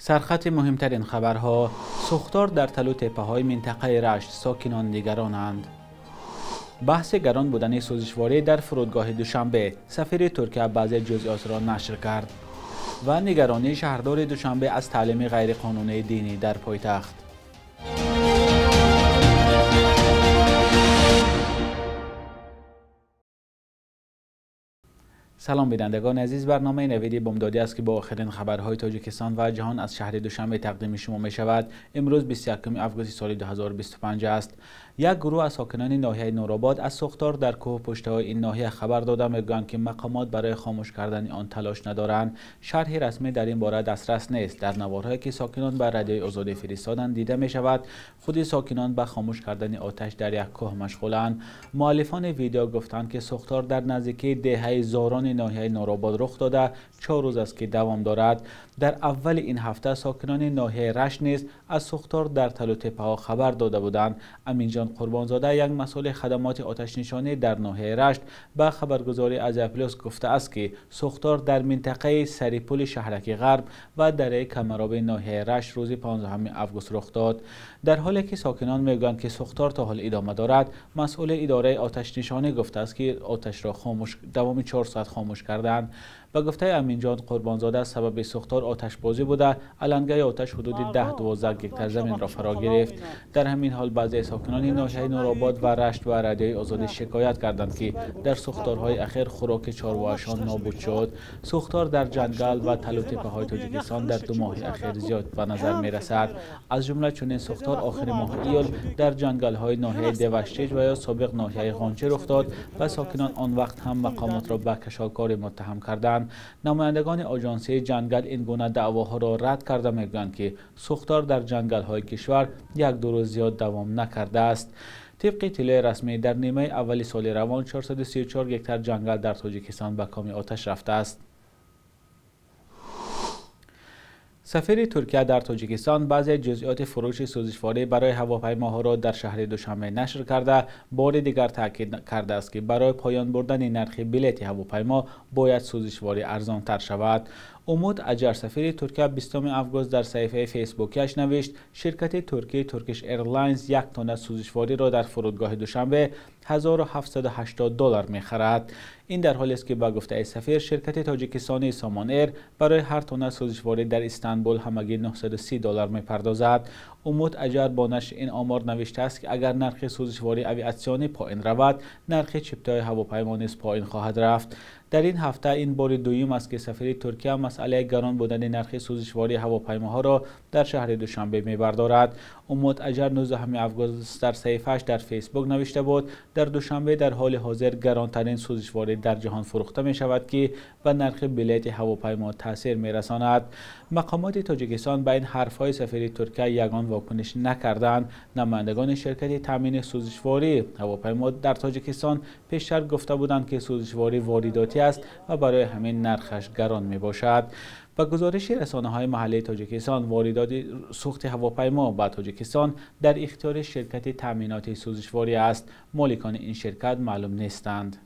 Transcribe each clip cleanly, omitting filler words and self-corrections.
سرخط مهمترین خبرها: سوختار در تل و تپه‌های منطقه رشت، ساکنان نگرانند. بحث گران بودن سوزشواری در فرودگاه دوشنبه، سفیر ترکیه بعضی جزئیات را نشر کرد. و نگرانی شهردار دوشنبه از تعلیم غیرقانونی دینی در پایتخت. سلام بینندگان عزیز، برنامه نویدی بامدادی است که با آخرین خبرهای تاجیکستان و جهان از شهر دوشنبه تقدیم شما می شود. امروز 21 آگوست سال 2025 است. یک گروه از ساکنان ناحیه نورآباد از سوختار در کوه پشته‌های این ناحیه خبر داده می‌گویند که مقامات برای خاموش کردن آن تلاش ندارند. شرح رسمی در این باره دسترس نیست. در نوارهایی که ساکنان بر رادیوی آزادی فرستادند دیده می شود خود ساکنان به خاموش کردن آتش در یک کوه مشغولند. مؤلفان ویدیو گفتند که سوختار در نزدیکی دهه زاران ناحیه نورآباد رخ داده 4 روز است که دوام دارد. در اول این هفته ساکنان ناحیه رشت نیز از سوختار در تل و تپه‌ها خبر داده بودند. امینجان قربانزاده، یک مسئول خدمات آتش نشانی در ناحیه رشت، به خبرگزاری آزیا پلاس گفته است که سوختار در منطقه سریپول شهرک غرب و دره کمرآب ناحیه رشت روز 15 آگوست رخ داد. در حالی که ساکنان میگویند که سوختار تا حال ادامه دارد، مسئول اداره آتش نشانی گفته است که آتش را دوام 4 ساعت خاموش کردند. به گفته امینجان قربانزاده، سبب سوختار آتش بازی بوده. علنگه آتش حدود 10-12 هکتار زمین را فرا گرفت. در همین حال بعضی ساکنان ناحیه نورآباد و رشت و رادیوی آزادی شکایت کردند که در سوختارهای اخیر خوراک چارواهایشان نابود شد. سوختار در جنگل و تل و تپه‌های تاجیکستان در 2 ماه اخیر زیاد به نظر می رسد. از جمله چنین سوختار آخر ماه ایول در جنگل‌های ناحیه دوشتیج و یا سابق ناحیه غانچه رخ داد و ساکنان آن وقت هم مقامات را به کشاکاری متهم کردند. نمایندگان آژانسی جنگل این گونه دعواها را رد کرده میگویند که سوختار در جنگل‌های کشور 1-2 روز زیاد دوام نکرده است. طبق اطلاع رسمی در نیمه اولی سال روان 434 هکتار جنگل در تاجیکستان به کام آتش رفته است. سفیر ترکیه در تاجیکستان بعضی جزئیات فروش سوزشواری برای هواپیماها را در شهر دوشنبه نشر کرده بار دیگر تاکید کرده است که برای پایان بردن نرخ بلیط هواپیما باید سوزشواری ارزان‌تر شود. امود اجر، سفیر ترکیه، 20 آگوست در صفحه فیسبوکش نوشت شرکت ترکیه ترکیش ایرلاینز 1 تن سوزشواری را در فرودگاه دوشنبه $1780 می‌خرد. این در حالی است که با گفته سفیر شرکت تاجیکستانی سامان ایر برای هر تن سوزشواری در استانبول همگی $930 می‌پردازد. امود اجر با نشر این آمار نوشته است که اگر نرخ سوزشواری آویاسیونی پایین رود، نرخ چپتای هواپیما نیز پایین خواهد رفت. در این هفته این بار دوم است که سفیر ترکیه مسئله گران بودن نرخ سوزشواری هواپیماها را در شهر دوشنبه می‌بردارد. امود اجر 19 آگوست در صفحه‌اش در فیسبوک نوشته بود در دوشنبه در حال حاضر گرانترین سوزشواری در جهان فروخته می شود که به نرخ بلیط هواپیما تاثیر می رساند. مقامات تاجیکستان به این حرف‌های سفیر ترکیه یگان واکنش نکردند. نمایندگان شرکت تامین سوزشواری هواپیما در تاجیکستان پیشتر گفته بودند که سوزشواری وارداتی است و برای همین نرخش گران می باشد. با گزارش رسانه‌های محلی تاجیکستان، واردات سوخت هواپیما به تاجیکستان در اختیار شرکت تامینات سوزشواری است. مالکان این شرکت معلوم نیستند.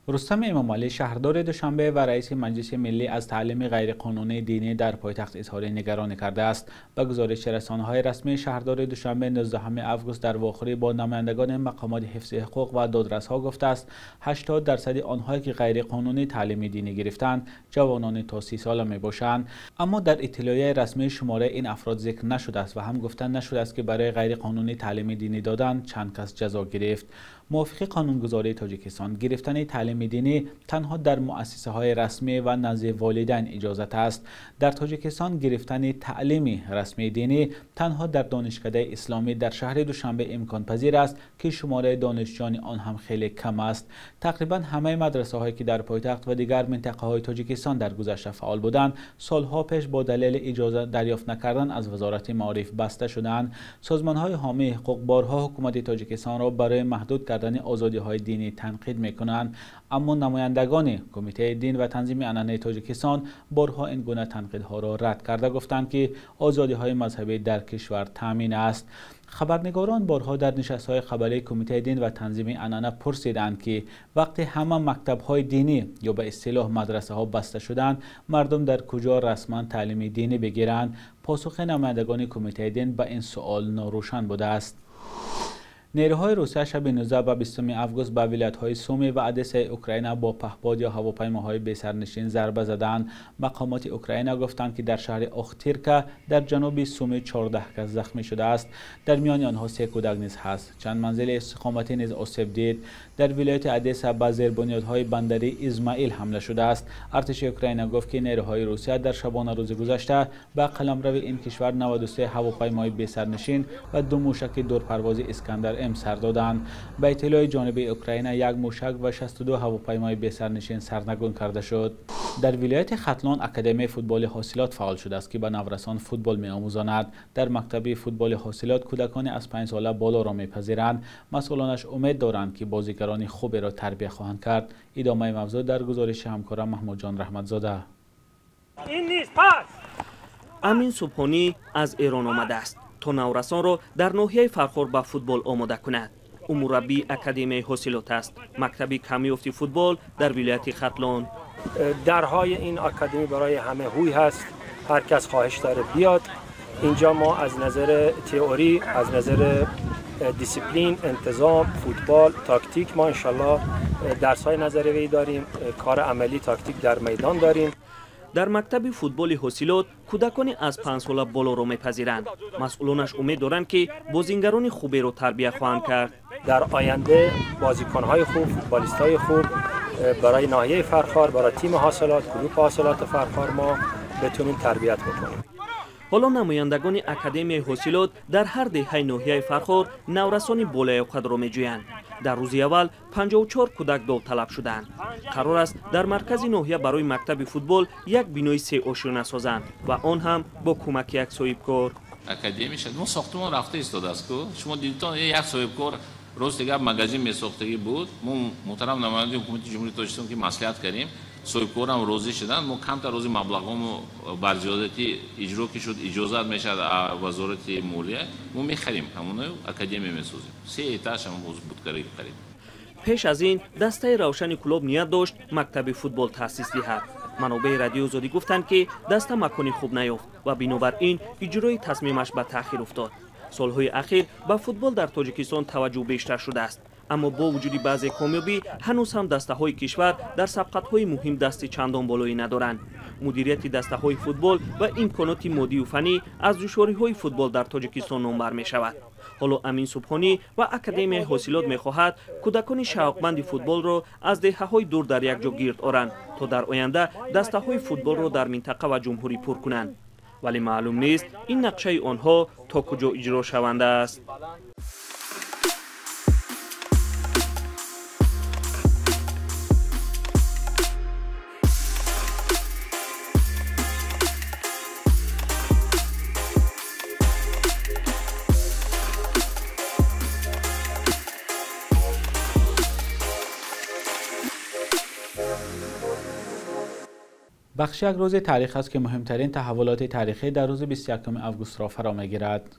رستم امامعلی، شهردار دوشنبه و رئیس مجلس ملی، از تعلیم غیرقانونی دینی در پایتخت اظهار نگرانی کرده است. به گزارش رسانه‌های رسمی، شهردار دوشنبه 19 آگوست در واخری با نمایندگان مقامات حفظ حقوق و دادرس‌ها گفته است 80% آنهایی که غیرقانونی تعلیم دینی گرفتند جوانان تا 30 ساله میباشند. اما در اطلاعیه رسمی شماره این افراد ذکر نشده است و هم گفته نشده است که برای غیرقانونی تعلیم دینی دادن چند کس جزا گرفت. موافق قانونگذاری تاجیکستان، گرفتن تعلیم دینی تنها در مؤسسه‌های رسمی و نزد والدین اجازت است. در تاجیکستان گرفتن تعلیم رسمی دینی تنها در دانشکده اسلامی در شهر دوشنبه امکان پذیر است که شماره دانشجویان آن هم خیلی کم است. تقریبا همه مدرسه‌هایی که در پایتخت و دیگر منطقه‌های تاجیکستان در گذشته فعال بودند، سالها پیش با دلیل اجازه دریافت نکردن از وزارت معارف بسته شدند. سازمان‌های حامی حقوق بارها حکومت تاجیکستان را برای محدود کردن آزادی‌های دینی تنقید می‌کنند. اما نمایندگان کمیته دین و تنظیم عنعنه تاجیکستان بارها این گونه تنقیدها را رد کرده گفتند که آزادی‌های مذهبی در کشور تامین است. خبرنگاران بارها در نشست‌های خبری کمیته دین و تنظیم عنعنه پرسیدند که وقتی همه مکتب‌های دینی یا به اصطلاح مدرسه‌ها بسته شدند مردم در کجا رسما تعلیم دینی بگیرند؟ پاسخ نمایندگان کمیته دین به این سوال ناروشن بوده است. نیروهای روسیه شب 19 و 20 اوگوست به ولایت‌های سومی و ادسای اوکراین با پهپاد یا هواپیماهای بی‌سرنشین ضربه زدند. مقامات اوکراین گفتند که در شهر اختیرکا در جنوب سومی 14 کس زخمی شده است. در میان آنها 3 کودک نیز هست. چند منزل استقامتی نیز آسیب دید. در ولایت ادسا به زیربنیادهای بندری اسماعیل حمله شده است. ارتش اوکراین گفت که نیروهای روسیه در شبانه روز گذشته به قلمرو این کشور 93 هواپیمای بی‌سرنشین و 2 موشک دورپرواز اسکندر سر دادند. به اطلاع جانب اوکراین 1 موشک و 62 هواپیمای بی‌سرنشین سرنگون کرده شد. در ولایت ختلان اکادمی فوتبال حاصلات فعال شده است که به نورسان فوتبال می‌آموزاند. در مکتب فوتبال حاصلات کودکان از 5 ساله بالا را می‌پذیرند. مسئولانش امید دارند که بازیگران خوبی را تربیت خواهند کرد. ادامه موضوع در گزارش همکارم محمود جان رحمتزاده. امین صبحانی از ایران آمده است تا نورسان را در ناحیه فرخار به فوتبال آماده کند. او مربی اکادمی حاصلات است. مکتب کمیافتی فوتبال در ولایت ختلان. درهای این اکادمی برای همه هوی هست. هر کس خواهش داره بیاد. اینجا ما از نظر تئوری، از نظر دیسیپلین، انتظام، فوتبال، تاکتیک ما انشالله درس‌های نظریه‌ای داریم. کار عملی تاکتیک در میدان داریم. در مکتب فوتبال حاصلات کودکانی از 5 ساله بالا را می‌پذیرند. مسئولانش امید دارند که بازیگران خوبی را تربیت خواهند کرد. در آینده بازیکن‌های خوب، فوتبالیست‌های خوب برای ناحیه فرخار، برای تیم حاصلات، کلوب حاصلات فرخار ما بتونیم تربیت بکنیم. حالا نمایندگان اکادمی حاصلات در هر دهه ناحیه فرخار نورسان بالای قدر را می‌جویند. در روز اول 54 کودک داوطلب شدند. قرار است در مرکز ناحیه برای مکتب فوتبال یک بینای 3 آشیانه سازند و آن هم با کمک یک صاحبکار. اکادمی شد ما ساختمان رفته ایستاده است که شما دیدید یک صاحبکار روز دیگه مغازه میساختگی بود. ما محترم نماینده حکومت جمهوری تاجیکستان که مصلحت کردیم صاحبکار هم روزی شدن. ما کم تا روزی مبلغام بر زیادتی اجرا که شد اجازت میشد وزارت مالیه ما میخریم همون اکادمی میسازیم. 3 ایتاش هم بود خرید. پیش از این دسته روشن کلوب نیت داشت مکتب فوتبال تأسیس دهد. منابع رادیو آزادی گفتند که دسته مکانی خوب نیافت و بنابراین اجرای تصمیمش به تأخیر افتاد. سالهای اخیر به فوتبال در تاجیکستان توجه بیشتر شده است، اما با وجود بعضی کامیابی هنوز هم دسته های کشور در سبقت های مهم دست چندان بالایی ندارند. مدیریت دسته های فوتبال و امکانات مادی و فنی از دشواری های فوتبال در تاجیکستان نامبر می شود. حالا امین صبحانی و اکادمی حاصلات می خواهد کودکان شوقمند فوتبال را از دهه های دور در یک جا گرد آورند تا در آینده دسته های فوتبال را در منطقه و جمهوری پر کنند. ولی معلوم نیست این نقشه آنها تا کجا اجرا شونده است. بخش یک روز تاریخ است که مهمترین تحولات تاریخی در روز 21 اوگوست را فرا می‌گیرد.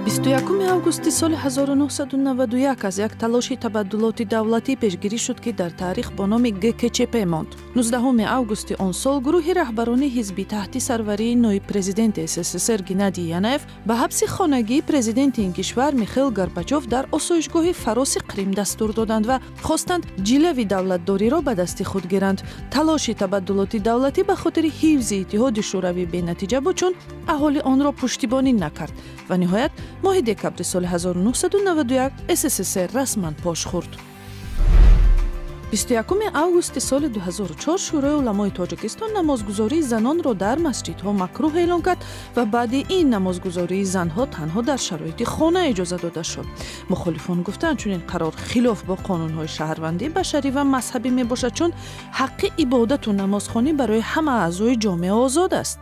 21 августи соли 1991 аз як талоши табаддулоти давлатӣ пешгирӣ шуд ки дар таърих бо номи ГКЧП монд. 19 августи он сол гурӯҳи раҳбарони ҳизби таҳти сарварии ноиб президенти СССР Геннадий Янаев ба ҳабси хонагии президенти ин кишвар Михаил Горбачёв дар осоишгоҳи фароси Қрим дастур доданд ва хостанд ҷилави давлатдориро ба дасти худ гиранд. Талоши табаддулоти давлатӣ ба хотири ҳифзи иттиҳоди шӯравӣ бенатиҷа буд, чун аҳолӣ онро пуштибонӣ накард ва ниҳоят моҳи декабри соли 1991 СССР расман пош хӯрд. 21 августи соли 2004 шӯрои уламои Тоҷикистон намозгузории занонро дар масҷидҳо макрӯҳ эълон кард ва баъди ин намозгузории занҳо танҳо дар шароити хона иҷоза дода шуд. мухолифон гуфтанд чунин қарор хилоф бо қонунҳои шаҳрвандӣ башарӣ ва мазҳабӣ мебошад, чун ҳаққи ибодату намозхонӣ барои ҳама аъзои ҷомеа озод аст.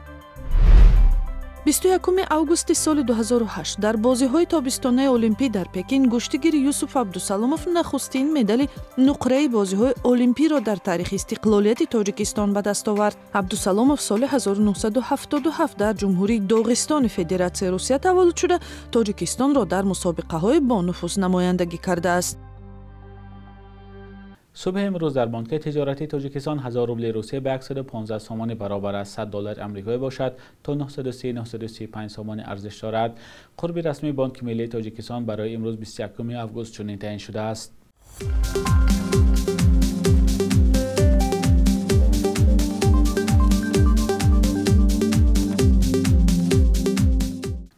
21 августи соли 2008 дар бозиҳои тобистонаи олимпӣ дар Пекин гӯштигири Юсуф Абдусаломов нахустин медали нуқраи бозиҳои олимпиро дар таърихи истиқлолияти Тоҷикистон ба даст овард. Абдусаломов соли 1977 дар ҷумҳурии Доғистони Федератсияи Русия таваллуд шуда Тоҷикистонро дар мусобиқаҳои бонуфуз намояндагӣ кардааст. صبح امروز در بانک تجارتی تاجیکستان 1000 روبل روسیه به 115 سومان برابر از 100 دلار آمریکایی باشد تا 935 سومان ارزش دارد. قرب رسمی بانک ملی تاجیکستان برای امروز 21 آگوست چنین تعیین شده است.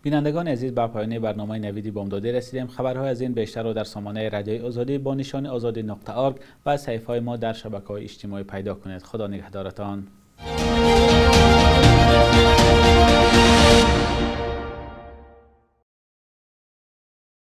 بینندگان عزیز، به پایان برنامه نویدی بامدادی رسیدیم. خبرهای از این بیشتر را در سامانه رادیوی آزادی با نشان آزادی.org و صفحه‌های ما در شبکه‌های اجتماعی پیدا کنید. خدا نگهدارتان.